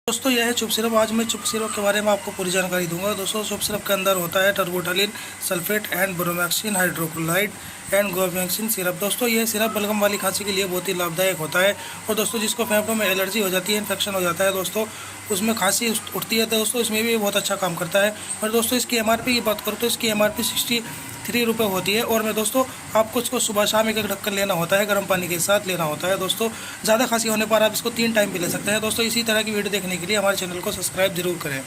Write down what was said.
दोस्तों यह है चुप सिरप। आज मैं चुप सिरप के बारे में आपको पूरी जानकारी दूंगा। दोस्तों चुप सिरप के अंदर होता है terbutaline, sulphate and bromhexine hydrochloride and guaifenesin syrup. दोस्तों यह सिरप बलगम वाली खांसी के लिए बहुत ही लाभदायक होता है। और दोस्तों जिसको फेफड़ों में एलर्जी हो जाती है, इन्फेक्शन हो जाता है, दोस्तों उसमें खांसी उठती है, तो दोस्तों इसमें भी बहुत अच्छा काम करता है। और दोस्तों इसकी एमआरपी की बात करूँ तो इसकी एमआरपी 63 रुपये होती है। और मैं दोस्तों आपको इसको सुबह शाम एक ढक्कन लेना होता है, गर्म पानी के साथ लेना होता है। दोस्तों ज़्यादा खांसी होने पर आप इसको 3 टाइम भी ले सकते हैं। दोस्तों इसी तरह की वीडियो देखने के लिए हमारे चैनल को सब्सक्राइब जरूर करें।